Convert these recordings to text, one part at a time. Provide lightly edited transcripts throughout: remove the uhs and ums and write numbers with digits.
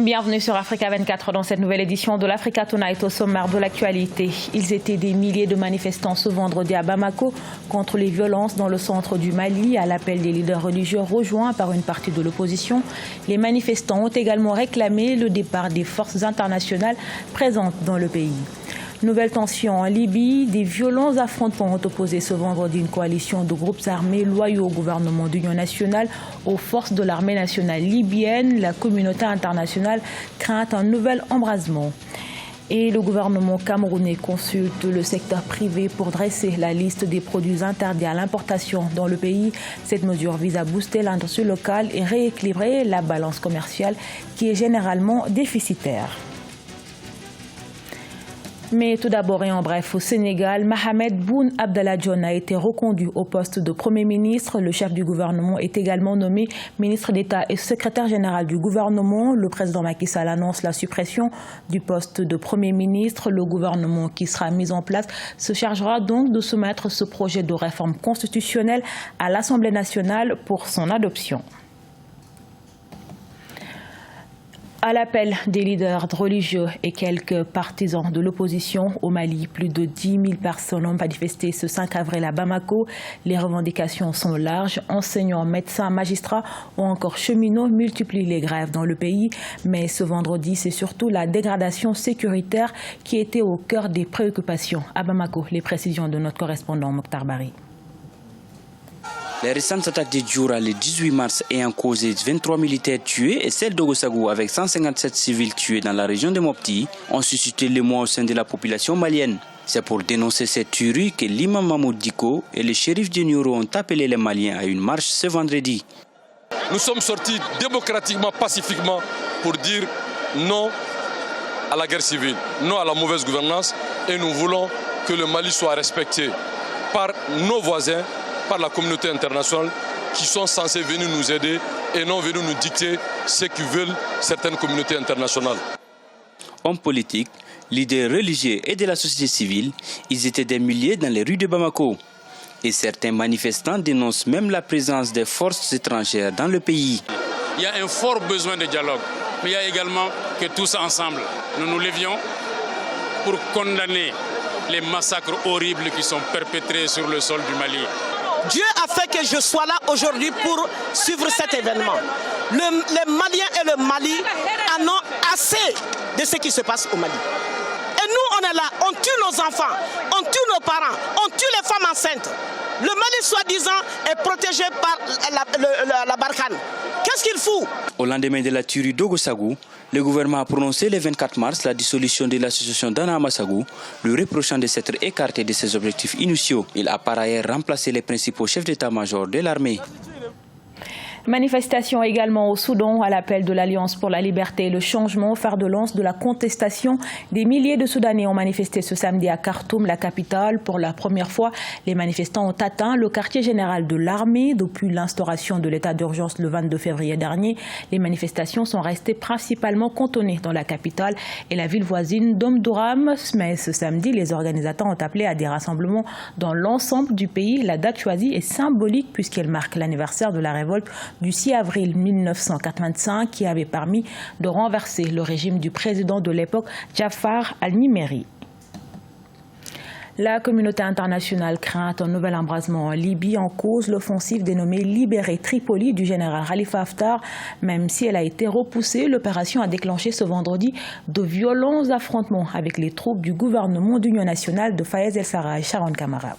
Bienvenue sur Africa 24 dans cette nouvelle édition de l'Africa Tonight. Au sommaire de l'actualité, ils étaient des milliers de manifestants ce vendredi à Bamako contre les violences dans le centre du Mali à l'appel des leaders religieux rejoints par une partie de l'opposition. Les manifestants ont également réclamé le départ des forces internationales présentes dans le pays. Nouvelle tension en Libye, des violents affrontements ont opposé ce vendredi une coalition de groupes armés loyaux au gouvernement d'union nationale aux forces de l'armée nationale libyenne. La communauté internationale craint un nouvel embrasement. Et le gouvernement camerounais consulte le secteur privé pour dresser la liste des produits interdits à l'importation dans le pays. Cette mesure vise à booster l'industrie locale et rééquilibrer la balance commerciale qui est généralement déficitaire. Mais tout d'abord et en bref, au Sénégal, Mohamed Boun Abdallah Dionne a été reconduit au poste de Premier ministre. Le chef du gouvernement est également nommé ministre d'État et secrétaire général du gouvernement. Le président Macky Sall annonce la suppression du poste de Premier ministre. Le gouvernement qui sera mis en place se chargera donc de soumettre ce projet de réforme constitutionnelle à l'Assemblée nationale pour son adoption. À l'appel des leaders religieux et quelques partisans de l'opposition au Mali, plus de 10 000 personnes ont manifesté ce 5 avril à Bamako. Les revendications sont larges. Enseignants, médecins, magistrats ou encore cheminots multiplient les grèves dans le pays. Mais ce vendredi, c'est surtout la dégradation sécuritaire qui était au cœur des préoccupations. À Bamako, les précisions de notre correspondant Mokhtar Bari. Les récentes attaques de Djoura le 18 mars ayant causé 23 militaires tués et celle d'Ogosagou avec 157 civils tués dans la région de Mopti ont suscité l'émoi au sein de la population malienne. C'est pour dénoncer cette tuerie que l'imam Mahmoud Diko et le shérif de Nioro ont appelé les Maliens à une marche ce vendredi. Nous sommes sortis démocratiquement, pacifiquement pour dire non à la guerre civile, non à la mauvaise gouvernance et nous voulons que le Mali soit respecté par nos voisins, par la communauté internationale qui sont censés venir nous aider et non venir nous dicter ce que veulent certaines communautés internationales. Hommes politiques, leaders religieux et de la société civile, ils étaient des milliers dans les rues de Bamako. Et certains manifestants dénoncent même la présence des forces étrangères dans le pays. Il y a un fort besoin de dialogue, mais il y a également que tous ensemble, nous nous levions pour condamner les massacres horribles qui sont perpétrés sur le sol du Mali. Dieu a fait que je sois là aujourd'hui pour suivre cet événement. Les Maliens et le Mali en ont assez de ce qui se passe au Mali. Et nous, on est là, on tue nos enfants, on tue nos parents, on tue les femmes enceintes. Le Mali, soi-disant, est protégé par la Barkhane. Qu'est-ce qu'il fout? Au lendemain de la tuerie d'Ogosagou, le gouvernement a prononcé le 24 mars la dissolution de l'association d'Anna Amassagou, lui reprochant de s'être écarté de ses objectifs initiaux. Il a par ailleurs remplacé les principaux chefs d'état-major de l'armée. Manifestation également au Soudan à l'appel de l'Alliance pour la liberté et le changement, fer de lance de la contestation. Des milliers de Soudanais ont manifesté ce samedi à Khartoum, la capitale. Pour la première fois, les manifestants ont atteint le quartier général de l'armée. Depuis l'instauration de l'état d'urgence le 22 février dernier, les manifestations sont restées principalement cantonnées dans la capitale et la ville voisine d'Omdurman. Mais ce samedi, les organisateurs ont appelé à des rassemblements dans l'ensemble du pays. La date choisie est symbolique puisqu'elle marque l'anniversaire de la révolte du 6 avril 1985 qui avait permis de renverser le régime du président de l'époque, Jafar al-Nimeri. La communauté internationale craint un nouvel embrasement en Libye en cause l'offensive dénommée Libérer Tripoli du général Khalifa Haftar. Même si elle a été repoussée, l'opération a déclenché ce vendredi de violents affrontements avec les troupes du gouvernement d'union nationale de Fayez el-Sarraj. Sharon Kamara.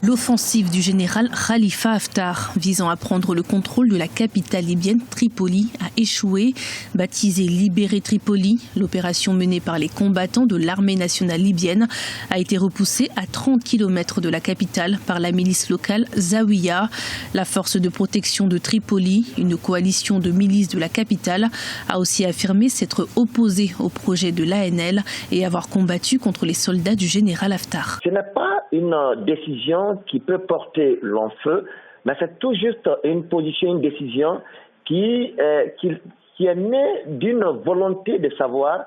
L'offensive du général Khalifa Haftar visant à prendre le contrôle de la capitale libyenne Tripoli a échoué. Baptisée Libérer Tripoli, l'opération menée par les combattants de l'armée nationale libyenne a été repoussée à 30 km de la capitale par la milice locale Zawiya. La force de protection de Tripoli, une coalition de milices de la capitale, a aussi affirmé s'être opposée au projet de l'ANL et avoir combattu contre les soldats du général Haftar. Ce n'est pas une décision qui peut porter long feu, mais c'est tout juste une position, une décision qui est née d'une volonté de savoir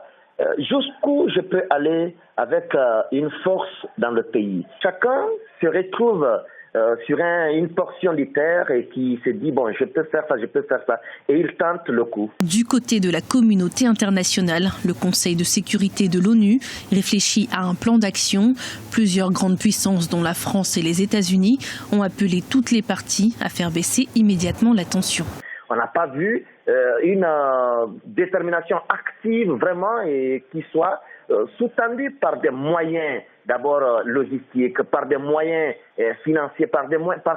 jusqu'où je peux aller avec une force dans le pays. Chacun se retrouve sur une portion de terre et qui se dit bon, je peux faire ça, et il tente le coup. Du côté de la communauté internationale, le Conseil de sécurité de l'ONU réfléchit à un plan d'action. Plusieurs grandes puissances, dont la France et les États-Unis, ont appelé toutes les parties à faire baisser immédiatement la tension. On n'a pas vu une détermination active vraiment et qui soit sous-tendue par des moyens d'abord logistiques, par des moyens financiers, par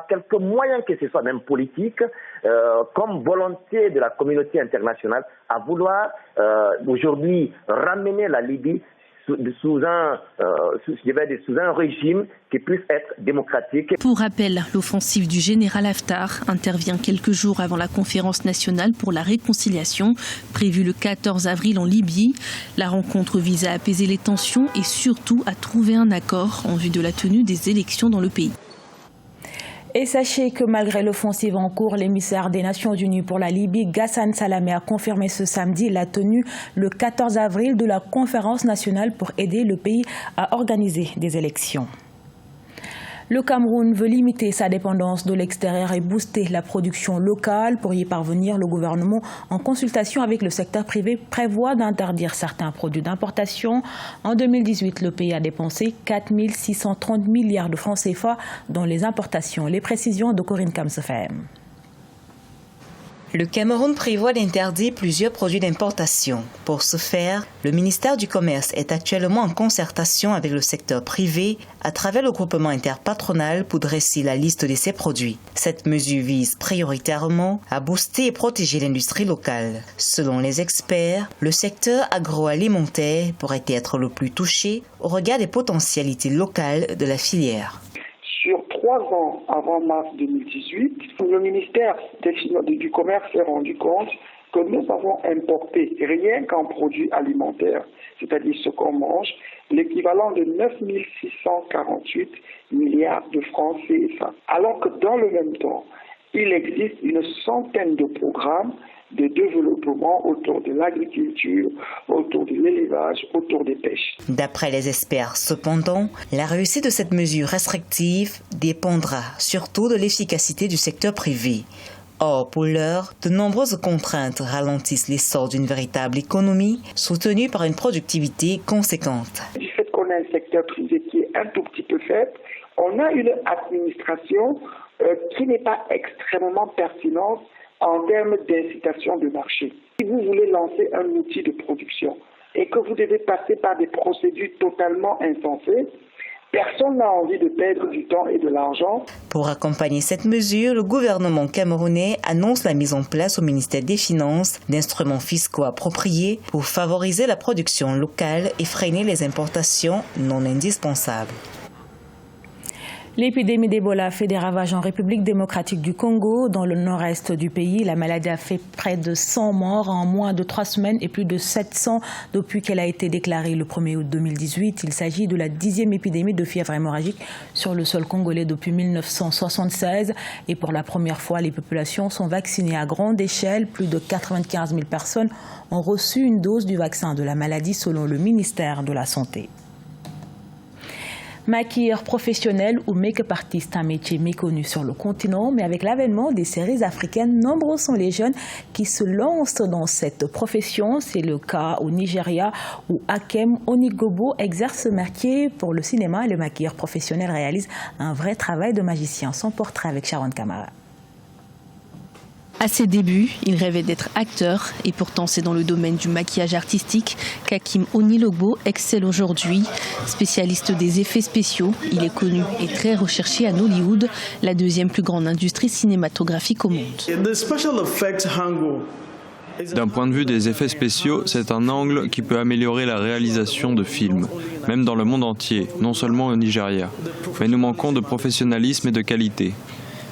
quelques moyens que ce soit même politiques, comme volonté de la communauté internationale à vouloir aujourd'hui ramener la Libye sous un régime qui puisse être démocratique. Pour rappel, l'offensive du général Haftar intervient quelques jours avant la conférence nationale pour la réconciliation, prévue le 14 avril en Libye. La rencontre vise à apaiser les tensions et surtout à trouver un accord en vue de la tenue des élections dans le pays. Et sachez que malgré l'offensive en cours, l'émissaire des Nations Unies pour la Libye, Ghassan Salamé, a confirmé ce samedi la tenue le 14 avril de la conférence nationale pour aider le pays à organiser des élections. Le Cameroun veut limiter sa dépendance de l'extérieur et booster la production locale. Pour y parvenir, le gouvernement, en consultation avec le secteur privé, prévoit d'interdire certains produits d'importation. En 2018, le pays a dépensé 4 630 milliards de francs CFA dans les importations. Les précisions de Corinne Kamsefem. Le Cameroun prévoit d'interdire plusieurs produits d'importation. Pour ce faire, le ministère du Commerce est actuellement en concertation avec le secteur privé à travers le groupement interpatronal pour dresser la liste de ces produits. Cette mesure vise prioritairement à booster et protéger l'industrie locale. Selon les experts, le secteur agroalimentaire pourrait être le plus touché au regard des potentialités locales de la filière. Sur 3 ans avant mars 2018, le ministère du Commerce s'est rendu compte que nous avons importé, rien qu'en produits alimentaires, c'est-à-dire ce qu'on mange, l'équivalent de 9 648 milliards de francs CFA. Alors que dans le même temps, il existe une centaine de programmes de développement autour de l'agriculture, autour de l'élevage, autour des pêches. D'après les experts, cependant, la réussite de cette mesure restrictive dépendra surtout de l'efficacité du secteur privé. Or, pour l'heure, de nombreuses contraintes ralentissent l'essor d'une véritable économie soutenue par une productivité conséquente. Du fait qu'on a un secteur privé qui est un tout petit peu faible, on a une administration qui n'est pas extrêmement pertinente en termes d'incitation de marché. Si vous voulez lancer un outil de production et que vous devez passer par des procédures totalement insensées, personne n'a envie de perdre du temps et de l'argent. Pour accompagner cette mesure, le gouvernement camerounais annonce la mise en place au ministère des Finances d'instruments fiscaux appropriés pour favoriser la production locale et freiner les importations non indispensables. L'épidémie d'Ebola fait des ravages en République démocratique du Congo. Dans le nord-est du pays, la maladie a fait près de 100 morts en moins de 3 semaines et plus de 700 depuis qu'elle a été déclarée le 1er août 2018. Il s'agit de la 10e épidémie de fièvre hémorragique sur le sol congolais depuis 1976. Et pour la première fois, les populations sont vaccinées à grande échelle. Plus de 95 000 personnes ont reçu une dose du vaccin de la maladie selon le ministère de la Santé. Maquilleur professionnel ou make-up artiste, un métier méconnu sur le continent, mais avec l'avènement des séries africaines, nombreux sont les jeunes qui se lancent dans cette profession. C'est le cas au Nigeria où Hakem Onigobo exerce ce métier pour le cinéma. Le maquilleur professionnel réalise un vrai travail de magicien. Son portrait avec Sharon Kamara. À ses débuts, il rêvait d'être acteur et pourtant c'est dans le domaine du maquillage artistique qu'Hakem Onigobo excelle aujourd'hui. Spécialiste des effets spéciaux, il est connu et très recherché à Hollywood, la deuxième plus grande industrie cinématographique au monde. D'un point de vue des effets spéciaux, c'est un angle qui peut améliorer la réalisation de films, même dans le monde entier, non seulement au Nigeria. Mais nous manquons de professionnalisme et de qualité.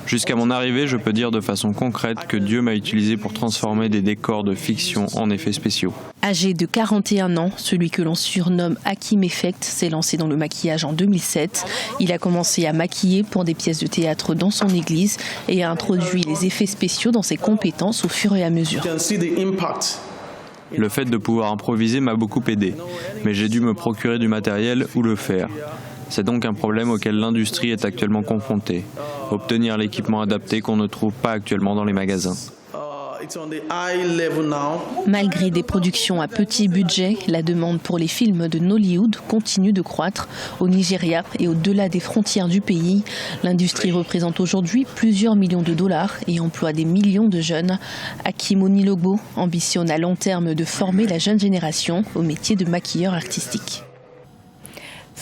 Jusqu'à mon arrivée, je peux dire de façon concrète que Dieu m'a utilisé pour transformer des décors de fiction en effets spéciaux. Âgé de 41 ans, celui que l'on surnomme Hakim Effect s'est lancé dans le maquillage en 2007. Il a commencé à maquiller pour des pièces de théâtre dans son église et a introduit les effets spéciaux dans ses compétences au fur et à mesure. Le fait de pouvoir improviser m'a beaucoup aidé, mais j'ai dû me procurer du matériel ou le faire. C'est donc un problème auquel l'industrie est actuellement confrontée. Obtenir l'équipement adapté qu'on ne trouve pas actuellement dans les magasins. Malgré des productions à petit budget, la demande pour les films de Nollywood continue de croître au Nigeria et au-delà des frontières du pays. L'industrie représente aujourd'hui plusieurs millions de dollars et emploie des millions de jeunes. Hakim Onilogbo ambitionne à long terme de former la jeune génération au métier de maquilleur artistique.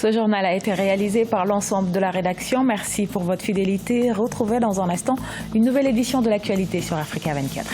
Ce journal a été réalisé par l'ensemble de la rédaction. Merci pour votre fidélité. Retrouvez dans un instant une nouvelle édition de l'actualité sur Africa 24.